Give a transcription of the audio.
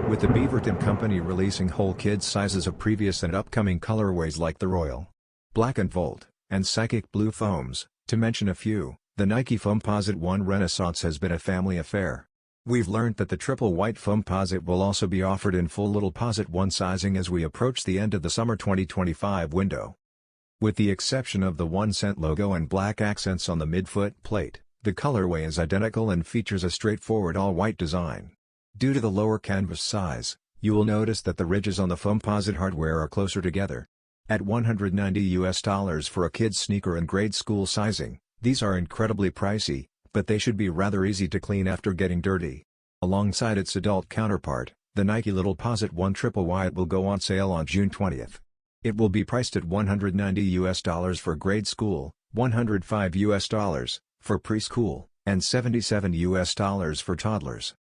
With the Beaverton company releasing whole kids sizes of previous and upcoming colorways like the Royal Black and Volt, and Psychic Blue foams, to mention a few, the Nike Foamposite One renaissance has been a family affair. We've learned that the triple white Foamposite will also be offered in full Little Posite One sizing as we approach the end of the summer 2025 window. With the exception of the 1 cent logo and black accents on the midfoot plate, the colorway is identical and features a straightforward all-white design. Due to the lower canvas size, you will notice that the ridges on the Foamposite hardware are closer together. At $190 for a kid's sneaker and grade school sizing, these are incredibly pricey, but they should be rather easy to clean after getting dirty. Alongside its adult counterpart, the Nike Little Posite One triple white will go on sale on June 20th. It will be priced at $190 for grade school, $105 for preschool, and $77 for toddlers.